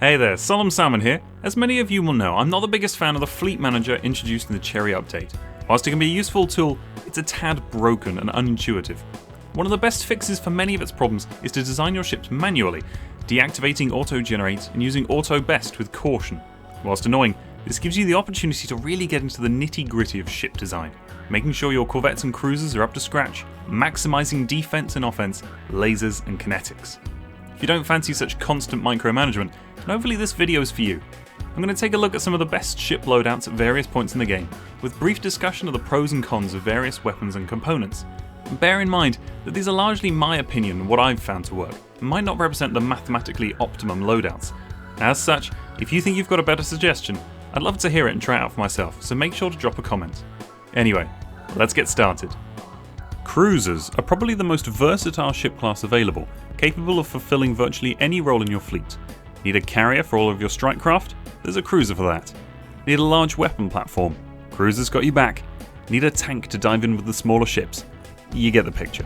Hey there, Solemn Salmon here. As many of you will know, I'm not the biggest fan of the Fleet Manager introduced in the Cherry update. Whilst it can be a useful tool, it's a tad broken and unintuitive. One of the best fixes for many of its problems is to design your ships manually, deactivating auto-generate and using auto-best with caution. Whilst annoying, this gives you the opportunity to really get into the nitty-gritty of ship design, making sure your corvettes and cruisers are up to scratch, maximising defence and offence, lasers and kinetics. If you don't fancy such constant micromanagement, then hopefully this video is for you. I'm going to take a look at some of the best ship loadouts at various points in the game, with brief discussion of the pros and cons of various weapons and components. And bear in mind that these are largely my opinion and what I've found to work, and might not represent the mathematically optimum loadouts. As such, if you think you've got a better suggestion, I'd love to hear it and try it out for myself, so make sure to drop a comment. Anyway, let's get started. Cruisers are probably the most versatile ship class available, capable of fulfilling virtually any role in your fleet. Need a carrier for all of your strike craft? There's a cruiser for that. Need a large weapon platform? Cruiser's got you back. Need a tank to dive in with the smaller ships? You get the picture.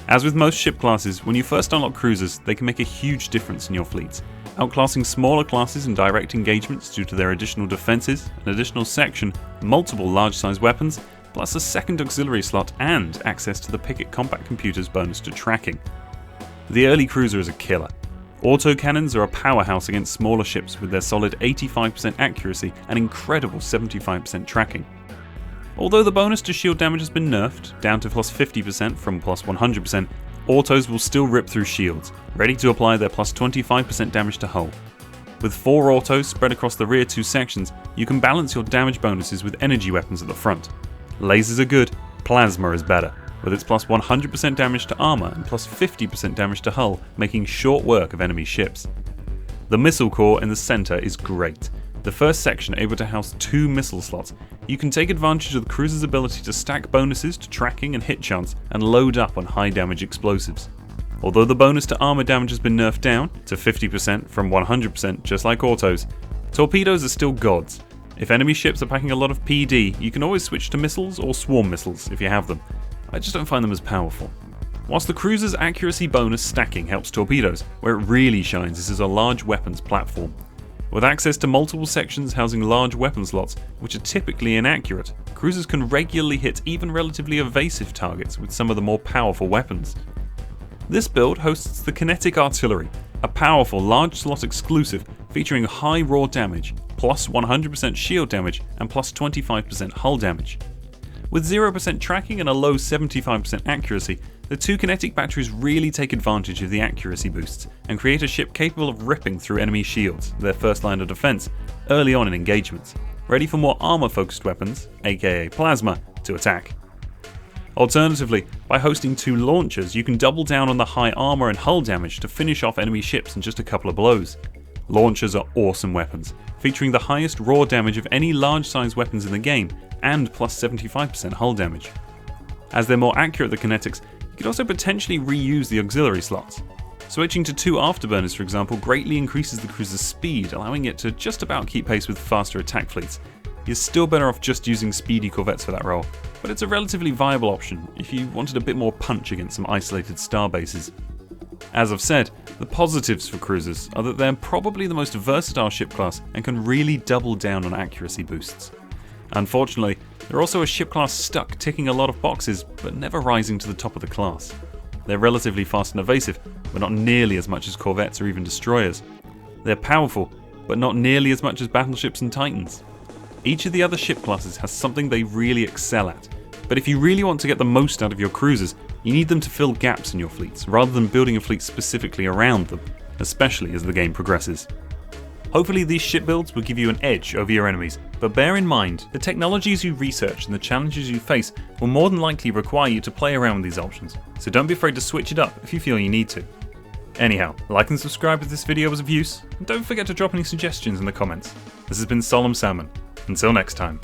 As with most ship classes, when you first unlock cruisers, they can make a huge difference in your fleet, outclassing smaller classes in direct engagements due to their additional defences, an additional section, multiple large-size weapons, plus a second auxiliary slot and access to the Picket Compact Computer's bonus to tracking. The early cruiser is a killer. Autocannons are a powerhouse against smaller ships with their solid 85% accuracy and incredible 75% tracking. Although the bonus to shield damage has been nerfed, down to plus 50% from plus 100%, autos will still rip through shields, ready to apply their plus 25% damage to hull. With 4 autos spread across the rear 2 sections, you can balance your damage bonuses with energy weapons at the front. Lasers are good, plasma is better, with its plus 100% damage to armour and plus 50% damage to hull, making short work of enemy ships. The missile core in the centre is great. The first section able to house 2 missile slots. You can take advantage of the cruiser's ability to stack bonuses to tracking and hit chance and load up on high damage explosives. Although the bonus to armour damage has been nerfed down to 50% from 100% just like autos, torpedoes are still gods. If enemy ships are packing a lot of PD, you can always switch to missiles or swarm missiles if you have them. I just don't find them as powerful. Whilst the cruiser's accuracy bonus stacking helps torpedoes, where it really shines is as a large weapons platform. With access to multiple sections housing large weapon slots, which are typically inaccurate, cruisers can regularly hit even relatively evasive targets with some of the more powerful weapons. This build hosts the Kinetic Artillery, a powerful large slot exclusive featuring high raw damage, plus 100% shield damage and plus 25% hull damage. With 0% tracking and a low 75% accuracy, the 2 kinetic batteries really take advantage of the accuracy boosts and create a ship capable of ripping through enemy shields, their first line of defense, early on in engagements, ready for more armor-focused weapons, aka plasma, to attack. Alternatively, by hosting 2 launchers, you can double down on the high armor and hull damage to finish off enemy ships in just a couple of blows. Launchers are awesome weapons, featuring the highest raw damage of any large-size weapons in the game and plus 75% hull damage. As they're more accurate at the kinetics, you could also potentially reuse the auxiliary slots. Switching to 2 afterburners, for example, greatly increases the cruiser's speed, allowing it to just about keep pace with faster attack fleets. You're still better off just using speedy corvettes for that role, but it's a relatively viable option if you wanted a bit more punch against some isolated star bases. As I've said, the positives for cruisers are that they're probably the most versatile ship class and can really double down on accuracy boosts. Unfortunately, they're also a ship class stuck ticking a lot of boxes but never rising to the top of the class. They're relatively fast and evasive, but not nearly as much as corvettes or even destroyers. They're powerful, but not nearly as much as battleships and titans. Each of the other ship classes has something they really excel at, but if you really want to get the most out of your cruisers, you need them to fill gaps in your fleets rather than building a fleet specifically around them, especially as the game progresses. Hopefully these ship builds will give you an edge over your enemies, but bear in mind, the technologies you research and the challenges you face will more than likely require you to play around with these options, so don't be afraid to switch it up if you feel you need to. Anyhow, like and subscribe if this video was of use, and don't forget to drop any suggestions in the comments. This has been Solemn Salmon. Until next time.